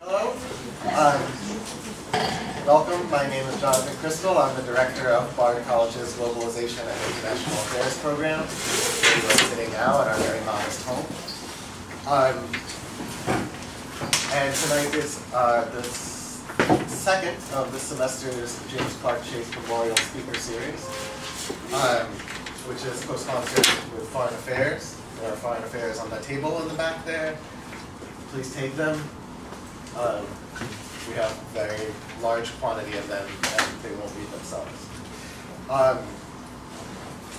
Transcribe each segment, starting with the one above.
Hello. Welcome. My name is Jonathan Crystal. I'm the director of Hobart College's Globalization and International Affairs program. We are sitting now at our very modest home. And tonight is the second of the semester's James Clarke Chace Memorial Speaker Series, which is co-sponsored with Foreign Affairs. There are Foreign Affairs on the table in the back there. Please take them. We have a very large quantity of them, and they won't read themselves.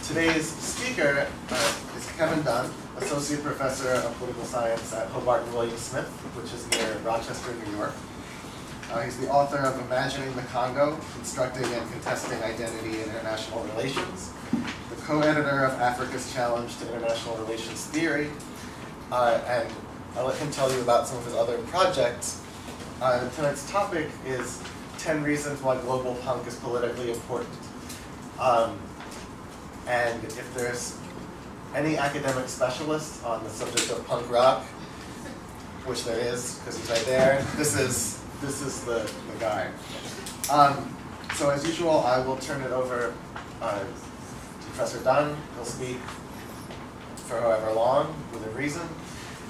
Today's speaker is Kevin Dunn, Associate Professor of Political Science at Hobart and William Smith, which is near Rochester, New York. He's the author of Imagining the Congo, Constructing and Contesting Identity in International Relations, the co-editor of Africa's Challenge to International Relations Theory, and I'll let him tell you about some of his other projects. Tonight's topic is 10 reasons why global punk is politically important. And if there's any academic specialist on the subject of punk rock, which there is, because he's right there, this is the guy. So as usual, I will turn it over to Professor Dunn. He'll speak for however long, within reason,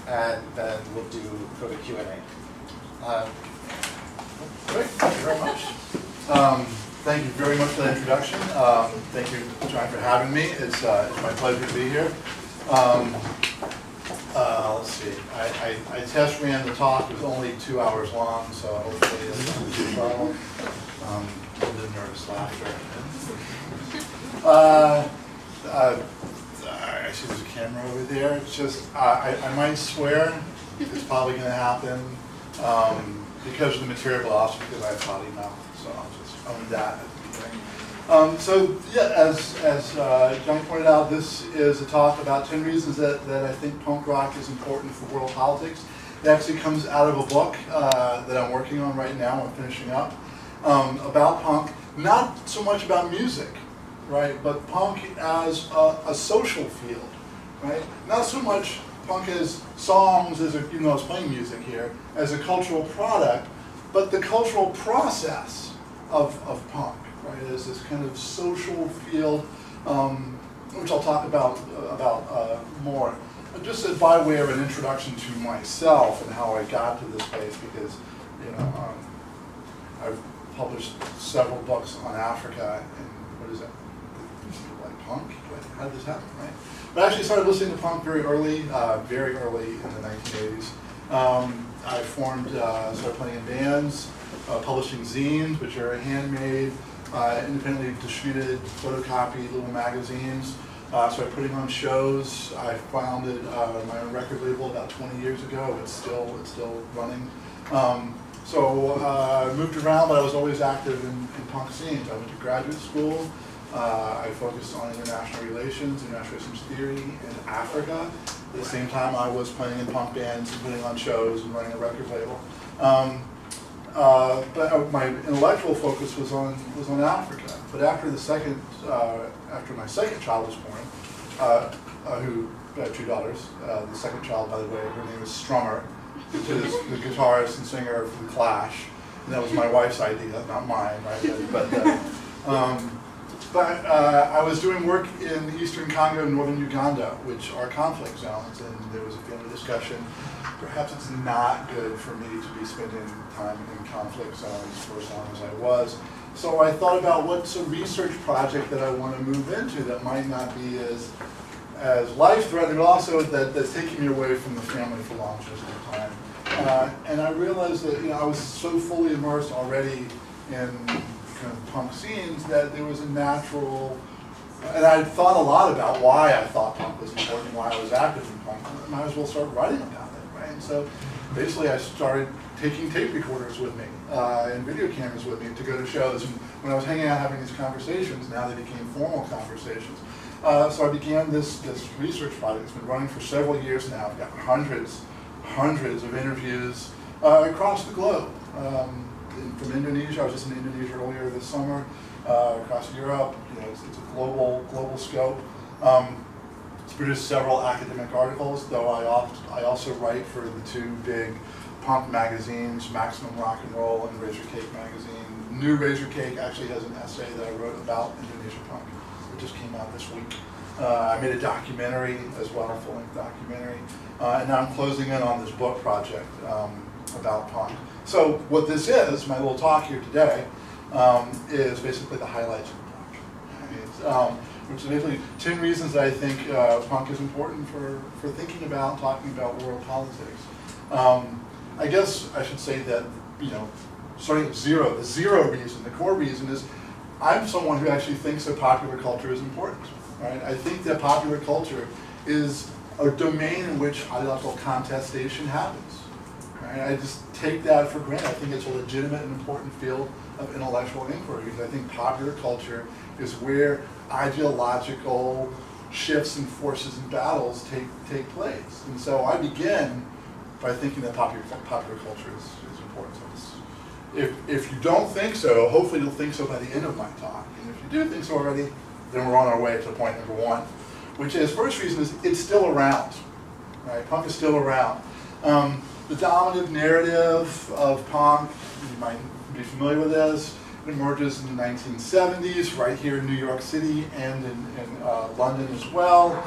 and then we'll go to Q&A. Great, thank you very much. Thank you very much for the introduction. Thank you, John, for having me. It's my pleasure to be here. Let's see. I test ran the talk. It was only 2 hours long, so hopefully it's not too problem. A little nervous laughter. I see there's a camera over there. It's just, I might swear. It's probably going to happen because of the material, but also because I have potty mouth. So I'll just own that at the beginning. So yeah, as John pointed out, this is a talk about 10 reasons that I think punk rock is important for world politics. It actually comes out of a book that I'm working on right now. I'm finishing up about punk, not so much about music, right, but punk as a social field, right? Not so much punk as songs, even though I was playing music here, as a cultural product, but the cultural process of punk, right, as this kind of social field, which I'll talk about more. Just by way of an introduction to myself and how I got to this place, because I've published several books on Africa, and what is it? Like punk? How did this happen, right? But I actually started listening to punk very early in the 1980s. I started playing in bands, publishing zines, which are handmade, independently distributed, photocopied little magazines. Started putting on shows. I founded my own record label about 20 years ago. It's still running. I moved around, but I was always active in punk scenes. I went to graduate school. I focused on international relations theory in Africa. At the same time, I was playing in punk bands and putting on shows and running a record label. But my intellectual focus was on Africa. But after my second child was born, who had 2 daughters. The second child, by the way, her name is Strummer, which is the guitarist and singer for the Clash. And that was my wife's idea, not mine, right? But I was doing work in the eastern Congo and northern Uganda, which are conflict zones, and there was a family discussion. Perhaps it's not good for me to be spending time in conflict zones for as long as I was. So I thought about what's a research project that I want to move into that might not be as life-threatening, but also that's taking me away from the family for long periods of time. And I realized that I was so fully immersed already in kind of punk scenes that there was a natural, and I thought a lot about why I thought punk was important, why I was active in punk. I might as well start writing about it, right? And so basically I started taking tape recorders with me and video cameras with me to go to shows. And when I was hanging out having these conversations, now they became formal conversations. So I began this research project. It's been running for several years now. I've got hundreds of interviews across the globe. From Indonesia, I was just in Indonesia earlier this summer, across Europe. It's a global scope. It's produced several academic articles, though I also write for the 2 big punk magazines, Maximum Rock and Roll and Razor Cake magazine. New Razor Cake actually has an essay that I wrote about Indonesian punk. It just came out this week. I made a documentary as well, a full-length documentary. And now I'm closing in on this book project about punk. So what this is, my little talk here today, is basically the highlights of punk. Which is basically 10 reasons that I think punk is important for thinking about and talking about world politics. I guess I should say that, you know, starting at zero, the zero reason, the core reason is I'm someone who actually thinks that popular culture is important. Right? I think that popular culture is a domain in which ideological contestation happens. Right? I just take that for granted. I think it's a legitimate and important field of intellectual inquiry because I think popular culture is where ideological shifts and forces and battles take place. And so I begin by thinking that popular culture is important. So if you don't think so, hopefully you'll think so by the end of my talk. And if you do think so already, then we're on our way to point number one, which is, first reason is it's still around. Right? Punk is still around. The dominant narrative of punk, you might be familiar with this, it emerges in the 1970s, right here in New York City and in London as well.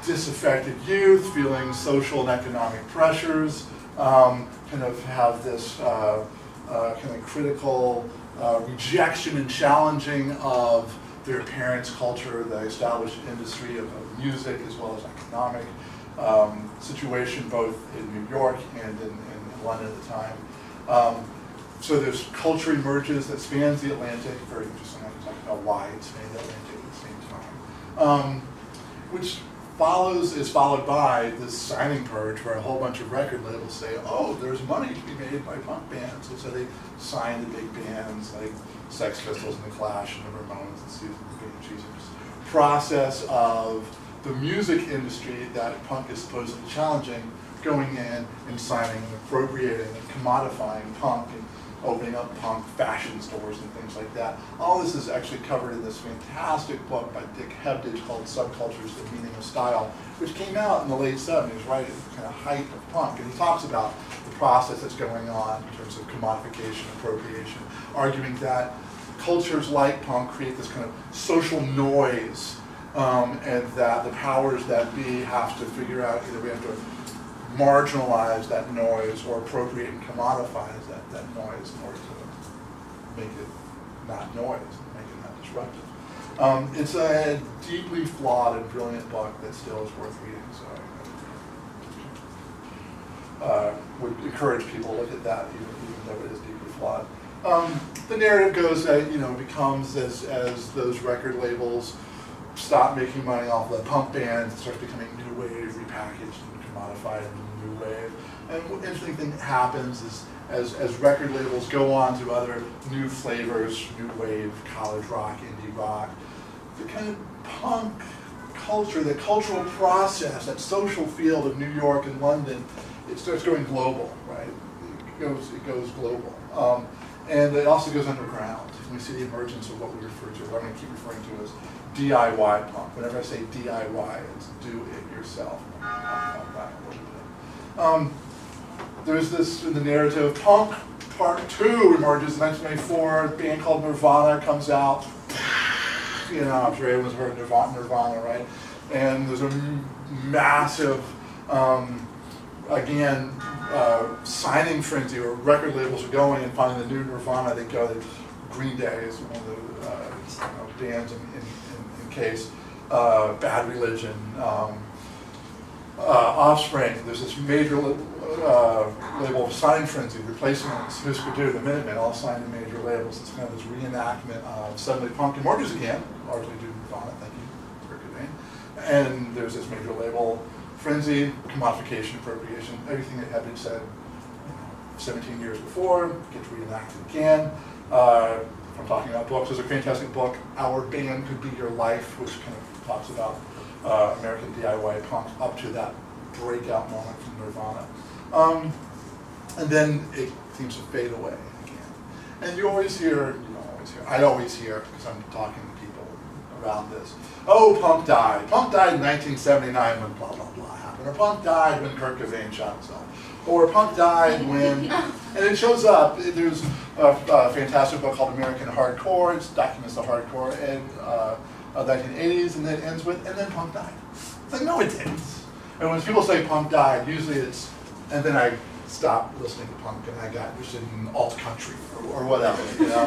Disaffected youth, feeling social and economic pressures, kind of have this kind of critical rejection and challenging of their parents' culture, the established industry of music as well as economic situation both in New York and in London at the time. So there's culture emerges that spans the Atlantic, very interesting. I can talk about why it spans the Atlantic at the same time. Which is followed by this signing purge where a whole bunch of record labels say, oh, there's money to be made by punk bands. And so they sign the big bands like Sex Pistols and the Clash and the Ramones and Susan and Chace. Process of the music industry that punk is supposedly challenging, going in and signing and appropriating and commodifying punk and opening up punk fashion stores and things like that. All this is actually covered in this fantastic book by Dick Hebdige called Subcultures, The Meaning of Style, which came out in the late 70s, right at the kind of height of punk. And he talks about the process that's going on in terms of commodification, appropriation, arguing that cultures like punk create this kind of social noise and that the powers that be have to figure out either we have to marginalize that noise or appropriate and commodify that noise in order to make it not noise, make it not disruptive. It's a deeply flawed and brilliant book that still is worth reading, so I would encourage people to look at that even though it is deeply flawed. The narrative goes that, becomes as those record labels stop making money off the punk bands, it starts becoming new wave, repackaged and commodified into new wave. And one interesting thing that happens is as record labels go on to other new flavors, new wave, college rock, indie rock, the kind of punk culture, the cultural process, that social field of New York and London, it starts going global, right? It goes global. And it also goes underground. We see the emergence of what we refer to, what I'm going to keep referring to as DIY punk. Whenever I say DIY, it's do it yourself. I'll talk about that a little bit. There's this in the narrative, punk part 2 emerges in 1994, a band called Nirvana comes out. I'm sure everyone's heard of Nirvana, right? And there's a massive, signing frenzy where record labels are going and finding the new Nirvana. They go to Green Day is one of the bands in Case, Bad Religion, Offspring. There's this major label of signing frenzy, replacing Snooze Perdue, the Minutemen, all signed to major labels. It's kind of this reenactment of suddenly punk emerges again, largely due to Nirvana, thank you for a good name. And there's this major label frenzy, commodification, appropriation, everything that had been said 17 years before gets reenacted again. If I'm talking about books, there's a fantastic book, Our Band Could Be Your Life, which kind of talks about American DIY punk up to that breakout moment from Nirvana. And then it seems to fade away again. And you always hear, I always hear, because I'm talking to people around this, oh, punk died. Punk died in 1979 when blah, blah, blah happened. Or punk died when Kurt Cobain shot himself. Or punk died when, and it shows up. There's a fantastic book called American Hardcore. It documents the hardcore in the 1980s, and then it ends with, and then punk died. It's like, no, it didn't. And when people say punk died, usually it's, and then I stopped listening to punk and I got interested in alt country or whatever, you know,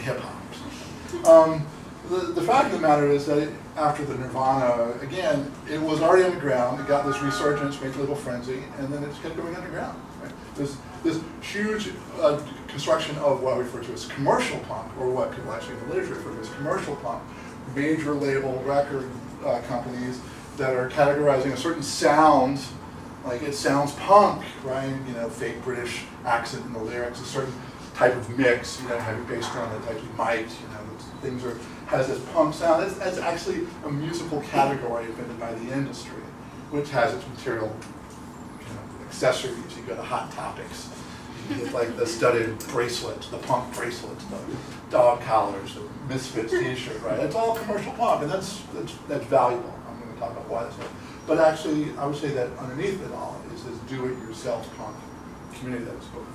hip hop. The fact of the matter is that after the Nirvana, again, it was already underground. It got this resurgence, made a little frenzy, and then it kept going underground. Right? This huge construction of what we refer to as commercial punk, or what people actually in the literature refer to as commercial punk, major label record companies that are categorizing a certain sound, like it sounds punk, right? You know, fake British accent in the lyrics, a certain type of mix, you know, heavy bass drum, that type of mic, you know, things are, has this punk sound. That's actually a musical category invented by the industry, which has its material, you know, accessories. You go to Hot Topics, you get like the studded bracelets, the punk bracelets, the dog collars, the Misfits t-shirt, right? It's all commercial punk, and that's valuable. I'm going to talk about why that's valuable. But actually, I would say that underneath it all is this do-it-yourself punk community that's both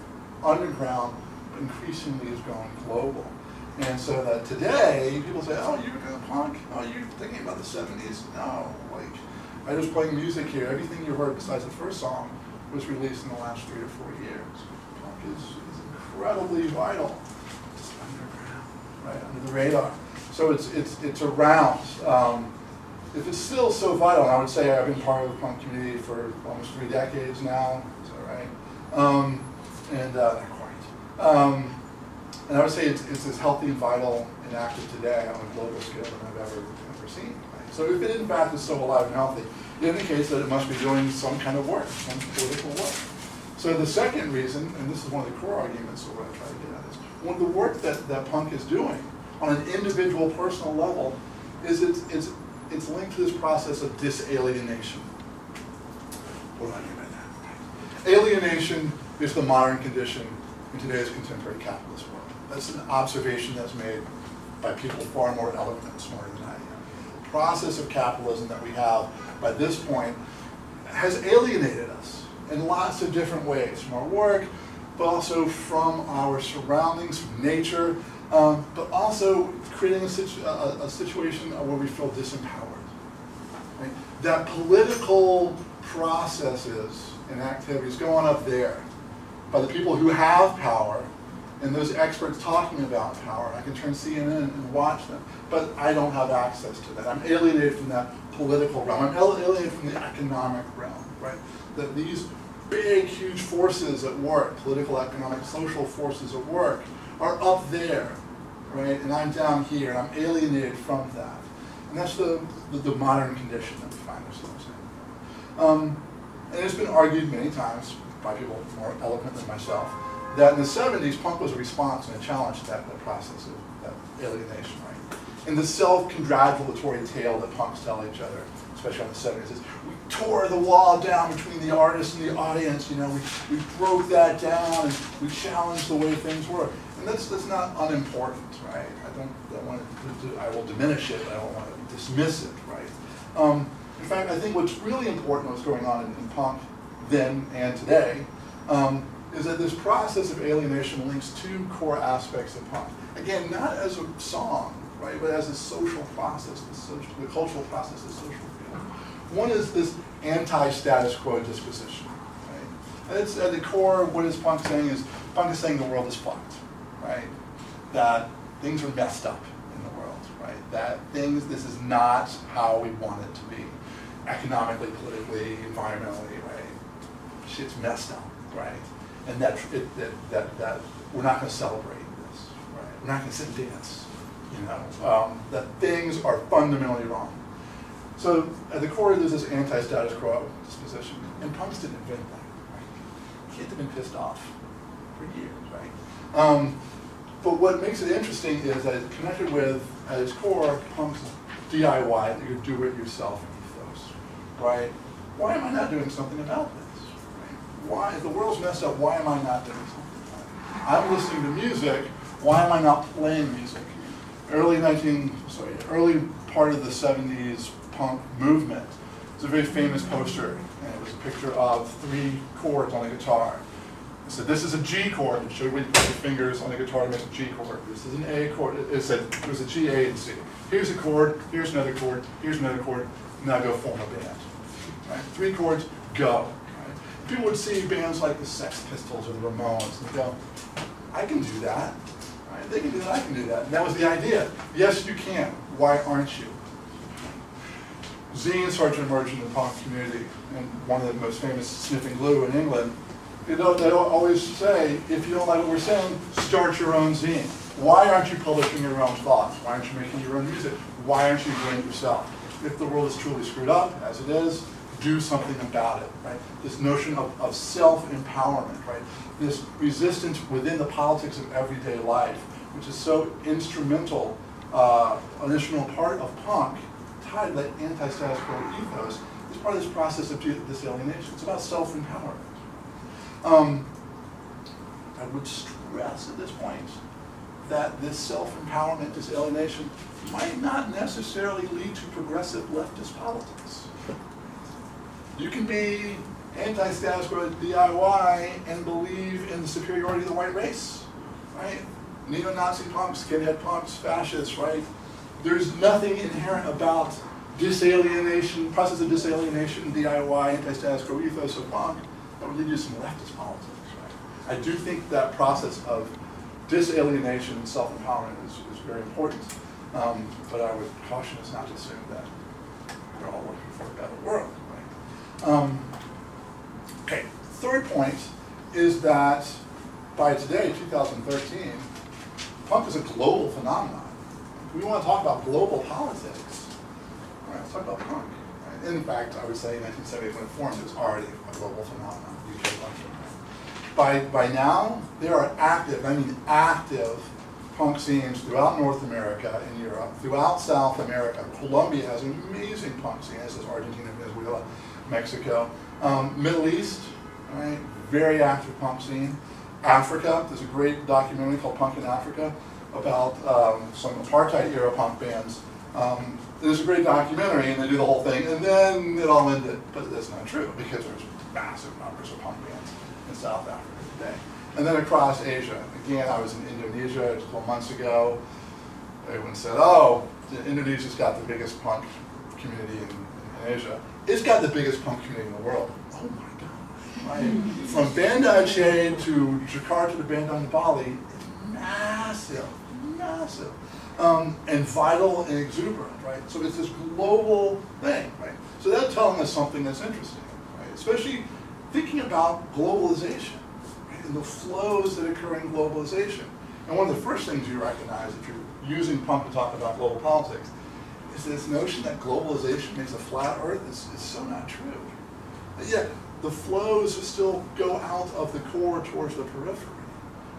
underground, but increasingly is going global. And so that today, people say, oh, you're doing punk? Oh, you're thinking about the 70s? No, like, I was playing music here. Everything you heard besides the first song was released in the last 3 to 4 years. Punk is incredibly vital. It's underground, right, under the radar. So it's around. If it's still so vital, and I would say I've been part of the punk community for almost 3 decades now, is that right? Not quite. And I would say it's as healthy and vital and active today on a global scale than I've ever seen. Right? So if it in fact is so alive and healthy, it indicates that it must be doing some kind of work, some political work. So the second reason, and this is one of the core arguments of what I try to get at, is one of the work that punk is doing on an individual, personal level is it's linked to this process of disalienation. What do I mean by that? Alienation is the modern condition in today's contemporary capitalist world. That's an observation that's made by people far more eloquent and smarter than I am. The process of capitalism that we have by this point has alienated us in lots of different ways, from our work, but also from our surroundings, from nature, but also creating a situation where we feel disempowered. Right? That political processes and activities go on up there by the people who have power and those experts talking about power. I can turn CNN and watch them, but I don't have access to that. I'm alienated from that political realm. I'm alienated from the economic realm, right? That these big, huge forces at work, political, economic, social forces at work, are up there, right? And I'm down here, and I'm alienated from that. And that's the modern condition that we find ourselves in. And it's been argued many times by people more eloquent than myself, that in the 70s, punk was a response and a challenge to that process of that alienation, right? And the self-congratulatory tale that punks tell each other, especially in the 70s, is we tore the wall down between the artist and the audience, you know, we broke that down and we challenged the way things were. And that's not unimportant, right? I will diminish it, but I don't want to dismiss it, right? In fact, I think what's really important, what's going on in punk then and today, is that this process of alienation links two core aspects of punk. Again, not as a song, right, but as a social process, the cultural process, the social field. One is this anti-status quo disposition, right? And it's at the core of what is punk saying is the world is fucked, right? That things are messed up in the world, right? That this is not how we want it to be, economically, politically, environmentally, right? Shit's messed up, right? And that we're not going to celebrate this, right? We're not going to sit and dance, you know? That things are fundamentally wrong. So at the core, there's this anti-status quo disposition, and punks didn't invent that, right? Kids have been pissed off for years, right? But what makes it interesting is that it's connected with, at its core, punk's DIY, your do-it-yourself ethos, right? Why am I not doing something about this? Why, if the world's messed up, why am I not doing something about it? I'm listening to music, why am I not playing music? Early part of the 70s punk movement It's a very famous poster, and it was a picture of 3 chords on a guitar. It said, this is a G chord. It showed where you put your fingers on the guitar to make a G chord. This is an A chord. It said it was a G, A, and C. Here's a chord, here's another chord, here's another chord. Now go form a band. Right? 3 chords, go. Right? People would see bands like the Sex Pistols or the Ramones and go, I can do that. Right? They can do that, I can do that. And that was the idea. Yes, you can. Why aren't you? Zines started to emerge in the punk community, and one of the most famous, Sniffing Glue in England, they don't always say, if you don't like what we're saying, start your own zine. Why aren't you publishing your own thoughts? Why aren't you making your own music? Why aren't you doing it yourself? If the world is truly screwed up, as it is, do something about it, right? This notion of self-empowerment, right? This resistance within the politics of everyday life, which is so instrumental, an instrumental part of punk, tied to that anti-status quo ethos, is part of this process of disalienation. It's about self-empowerment. I would stress at this point that this self-empowerment, disalienation, might not necessarily lead to progressive leftist politics. You can be anti-status quo DIY and believe in the superiority of the white race, right? Neo-Nazi punks, skinhead punks, fascists, right? There's nothing inherent about disalienation, process of disalienation, DIY, anti-status quo ethos of punk that would lead you to some leftist politics, right? I do think that process of disalienation and self-empowerment is very important, but I would caution us not to assume that we're all looking for a better world, right? Okay, third point is that by today, 2013, punk is a global phenomenon. We want to talk about global politics. All right, let's talk about punk. Right? In fact, I would say in 1978 when it formed, it was already a global phenomenon. UK punk. By now, there are active, I mean active, punk scenes throughout North America and Europe, throughout South America. Colombia has an amazing punk scene, as does Argentina, Venezuela, Mexico. Middle East, right, very active punk scene. Africa, there's a great documentary called Punk in Africa about some apartheid-era punk bands. There's a great documentary, and they do the whole thing, and then it all ended. But that's not true, because there's massive numbers of punk bands in South Africa today. And then across Asia. Again, I was in Indonesia a couple months ago. Everyone said, oh, Indonesia's got the biggest punk community in Asia. It's got the biggest punk community in the world. Oh my God. Right? From Banda Aceh to Jakarta to Bandung to Bali, it's massive, massive. And vital and exuberant, right? So it's this global thing, right? So that's telling us something that's interesting, right? Especially thinking about globalization, right? And the flows that occur in globalization. And one of the first things you recognize if you're using punk to talk about global politics is this notion that globalization makes a flat earth is so not true. But yet, the flows still go out of the core towards the periphery.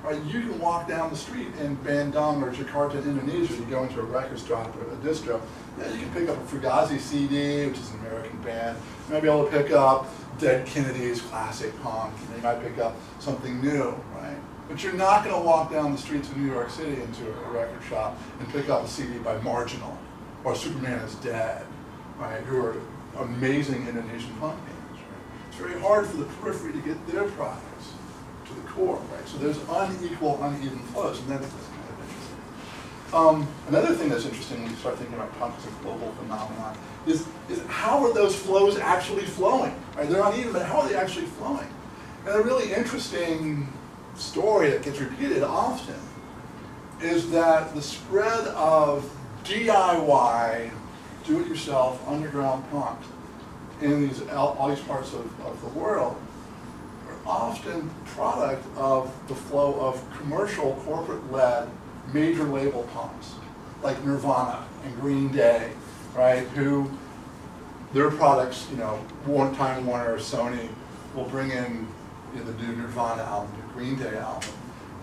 Right? You can walk down the street in Bandung or Jakarta, Indonesia, you go into a record shop or a distro, yeah, you can pick up a Fugazi CD, which is an American band. You might be able to pick up Dead Kennedys, classic punk, and you might pick up something new, right? But you're not going to walk down the streets of New York City into a record shop and pick up a CD by Marginal or Superman is Dead, right? Who are amazing Indonesian punk bands, right? It's very hard for the periphery to get their products to the core, right? So there's unequal, uneven flows, and that's kind of interesting. Another thing that's interesting when you start thinking about punk as a global phenomenon is how are those flows actually flowing? Right? They're uneven, but how are they actually flowing? And a really interesting story that gets repeated often is that the spread of DIY, do-it-yourself, underground punk in all these parts of the world are often product of the flow of commercial, corporate-led, major label punks, like Nirvana and Green Day, right, who their products, Time Warner or Sony will bring in the new Nirvana album, the Green Day album.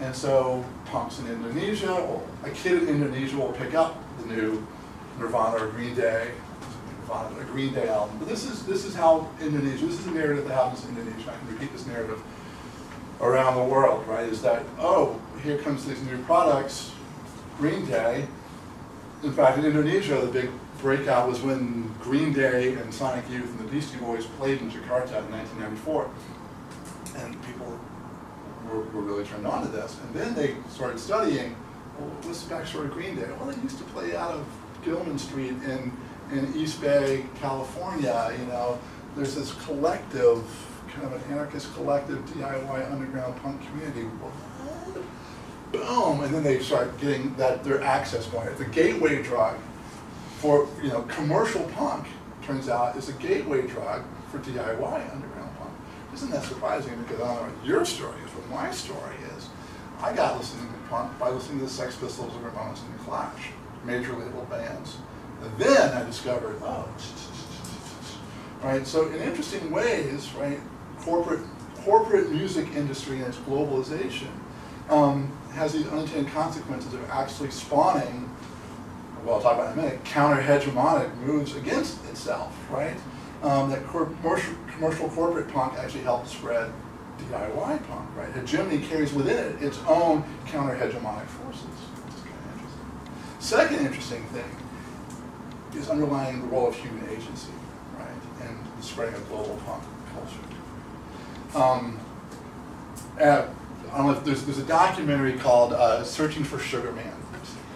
And so punks in Indonesia, or a kid in Indonesia will pick up the new Nirvana or Green Day, a Green Day album. But this is how Indonesia, this is the narrative that happens in Indonesia. I can repeat this narrative around the world, right? Is that, oh, here comes these new products, Green Day, In fact, in Indonesia, the big breakout was when Green Day and Sonic Youth and the Beastie Boys played in Jakarta in 1994. And people were really turned on to this. And then they started studying, well, what's the backstory of Green Day? Well, they used to play out of Gilman Street in East Bay, California. You know, there's this collective, kind of an anarchist collective DIY underground punk community. What? Boom! And then they start getting their access point. It's a gateway drug for, you know, commercial punk, turns out, is a gateway drug for DIY underground punk. Isn't that surprising? Because I don't know what your story is, but my story is, I got listening to punk by listening to the Sex Pistols, the Ramones, and the Clash, major label bands. And then I discovered, oh, right? So in interesting ways, right, corporate music industry and its globalization has these unintended consequences of actually spawning, well, I'll talk about in a minute, counter-hegemonic moves against itself, right? That commercial corporate punk actually helped spread DIY punk, right? Hegemony carries within it its own counter-hegemonic forces. Which is kind of interesting. Second interesting thing is underlying the role of human agency, right, and the spreading of global punk culture. I don't know if there's a documentary called Searching for Sugar Man.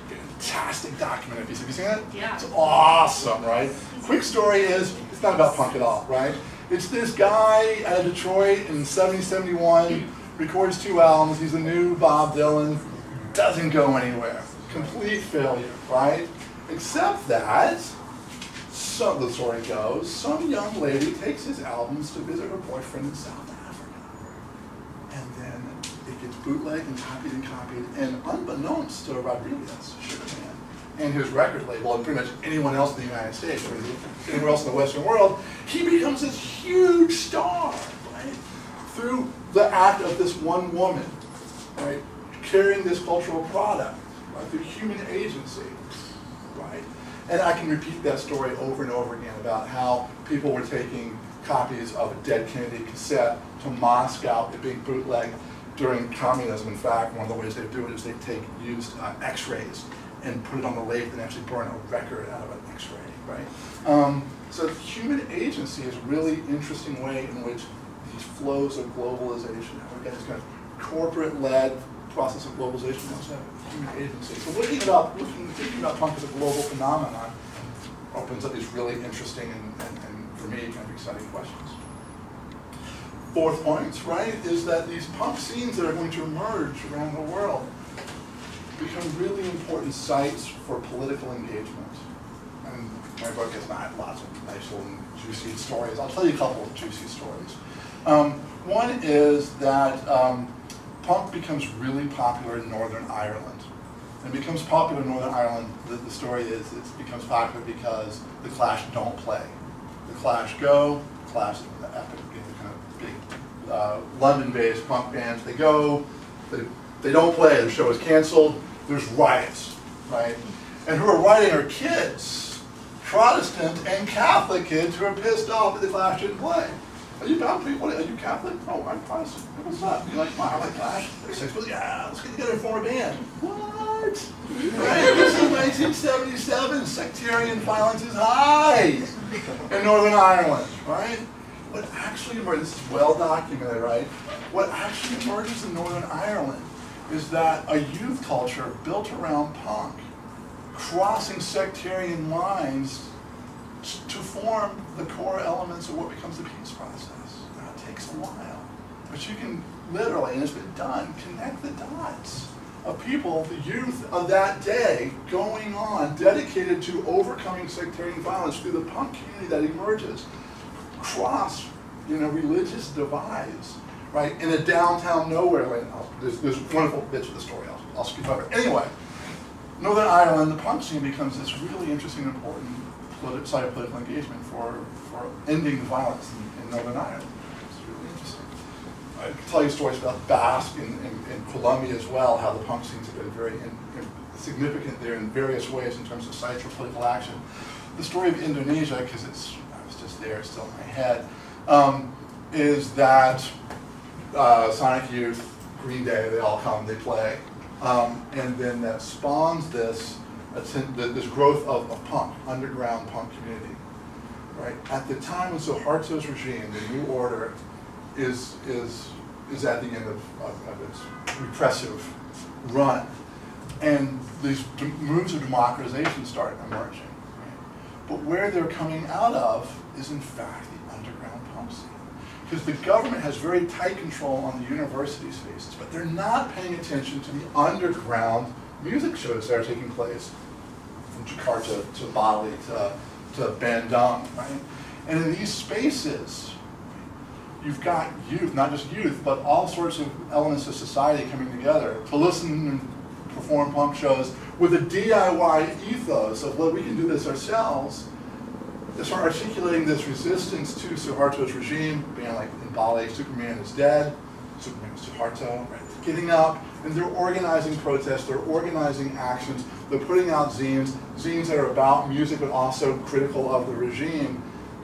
Fantastic documentary. Have you seen it? Yeah. It's awesome, right? Quick story is, it's not about punk at all, right? It's this guy out of Detroit in 71, records 2 albums, he's the new Bob Dylan, doesn't go anywhere. Complete failure, right? Except that, so the story goes, some young lady takes his albums to visit her boyfriend in South Africa. And then it gets bootlegged and copied, and unbeknownst to Rodriguez, Sugar Man, and his record label, and pretty much anyone else in the United States, or anywhere else in the Western world, he becomes this huge star, right? Through the act of this one woman, right? Carrying this cultural product, right? Through human agency, right? And I can repeat that story over and over again about how people were taking copies of a Dead Kennedy cassette to Moscow, it being bootlegged during communism. In fact, one of the ways they do it is they take used X-rays and put it on the lathe and actually burn a record out of an X-ray, right? So human agency is a really interesting way in which these flows of globalization, we've got this kind of corporate-led process of globalization, we also have human agency. So thinking about punk as a global phenomenon opens up these really interesting and for me, kind of exciting questions. Fourth point, right, is that these punk scenes that are going to emerge around the world become really important sites for political engagement. And my book has not lots of nice little juicy stories. I'll tell you a couple of juicy stories. One is that punk becomes really popular in Northern Ireland. And it becomes popular in Northern Ireland, the story is it becomes popular because the Clash don't play. The Clash go, the Clash is the epic, kind of big London-based punk bands. They go, they don't play, the show is canceled, there's riots, right? And who are rioting are kids, Protestant and Catholic kids who are pissed off that the Clash didn't play. Are you Catholic? What, are you Catholic? Oh, I'm Protestant. What's up? You like, I like Clash. Well, yeah, let's get together and form a band. What? Right? This is 1977. Sectarian violence is high in Northern Ireland, right? What actually emerges, this is well documented, right? What actually emerges in Northern Ireland is that a youth culture built around punk, crossing sectarian lines to form the core elements of what becomes the peace process. Now, it takes a while, but you can literally, and it's been done, connect the dots of people, the youth of that day, going on, dedicated to overcoming sectarian violence through the punk community that emerges, cross, religious divides, right, in a downtown nowhere land. There's wonderful bits of the story I'll skip over. Anyway, Northern Ireland, the punk scene becomes this really interesting and important site of political engagement for ending the violence in Northern Ireland. It's really interesting. I can tell you stories about Basque in Colombia as well, how the punk scenes have been very significant there in various ways in terms of sites for political action. The story of Indonesia, because I was just there, it's still in my head, is that Sonic Youth, Green Day, they all come, they play. And then that spawns this this growth of punk, underground punk community. Right? At the time of Suharto's regime, the New Order is at the end of its repressive run. And these moves of democratization start emerging. Right? But where they're coming out of is in fact the underground punk scene. Because the government has very tight control on the university spaces, but they're not paying attention to the underground music shows that are taking place from Jakarta to Bali to Bandung, right? And in these spaces, you've got youth, not just youth, but all sorts of elements of society coming together to listen and perform punk shows with a DIY ethos of, well, we can do this ourselves. They start articulating this resistance to Suharto's regime, being like in Bali, Superman is dead, Superman is Suharto, right? Getting up, and they're organizing protests, they're organizing actions, they're putting out zines that are about music but also critical of the regime,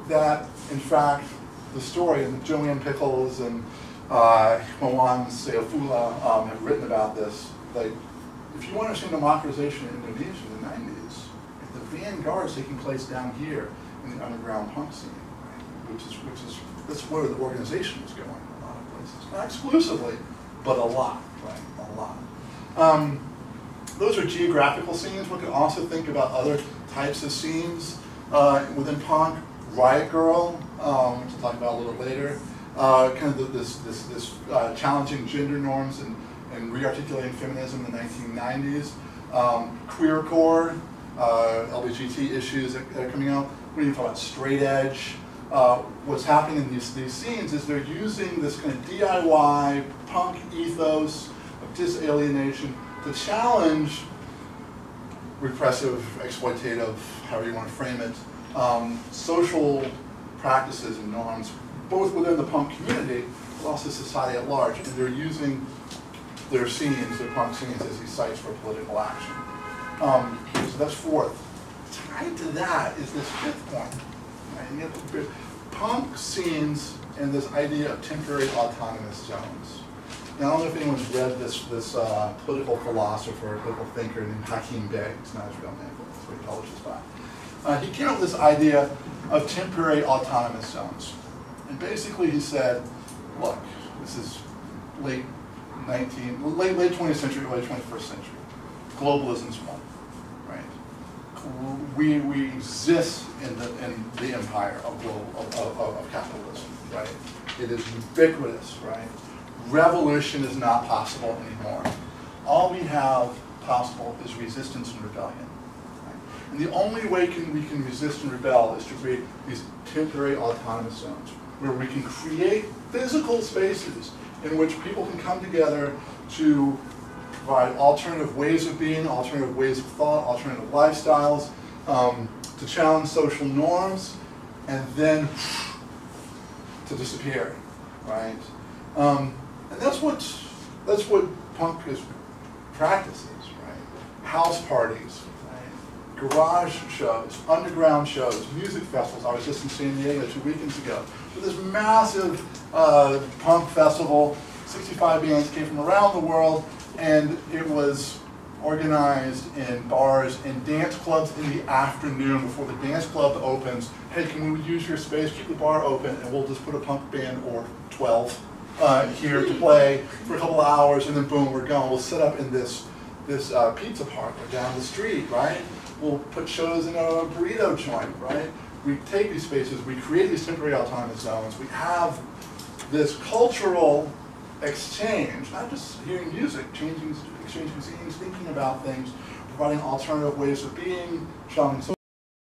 that in fact the story, and Joanne Pickles and Mawan Sayafullah have written about this. Like, if you want to understand democratization in Indonesia in the 90s, the vanguard is taking place down here in the underground punk scene, right? That's where the organization is going in a lot of places. Not exclusively, but a lot, right? A lot. Those are geographical scenes. One could also think about other types of scenes within punk. Riot Girl, which we'll talk about a little bit later. Kind of this challenging gender norms and re-articulating feminism in the 1990s. Queercore, LGBT issues that are coming out. When you talk about straight edge, what's happening in these scenes is they're using this kind of DIY punk ethos of disalienation to challenge repressive, exploitative, however you want to frame it, social practices and norms, both within the punk community, but also society at large. And they're using their scenes, their punk scenes, as these sites for political action. So that's fourth. Tied to that is this fifth point. Right? And you have punk scenes and this idea of temporary autonomous zones. Now, I don't know if anyone's read this political philosopher, political thinker named Hakim Bey. It's not his real name, but that's what he publishes by. He came up with this idea of temporary autonomous zones. And basically he said, look, this is late 20th century, early 21st century. Globalism's one, right? We exist in the empire of capitalism, right? It is ubiquitous, right? Revolution is not possible anymore. All we have possible is resistance and rebellion. And the only way we can resist and rebel is to create these temporary autonomous zones where we can create physical spaces in which people can come together to provide alternative ways of being, alternative ways of thought, alternative lifestyles, to challenge social norms, and then to disappear, right? And that's what punk practices, right? House parties, garage shows, underground shows, music festivals. I was just in San Diego 2 weekends ago. So this massive punk festival, 65 bands came from around the world, and it was organized in bars and dance clubs in the afternoon before the dance club opens. Hey, can we use your space, keep the bar open, and we'll just put a punk band or 12 here to play for a couple of hours, and then boom, we're gone. We'll set up in this pizza parlor down the street, right? We'll put shows in a burrito joint, right? We take these spaces, we create these temporary autonomous zones, we have this cultural exchange, not just hearing music, exchanging scenes, thinking about things, providing alternative ways of being, showing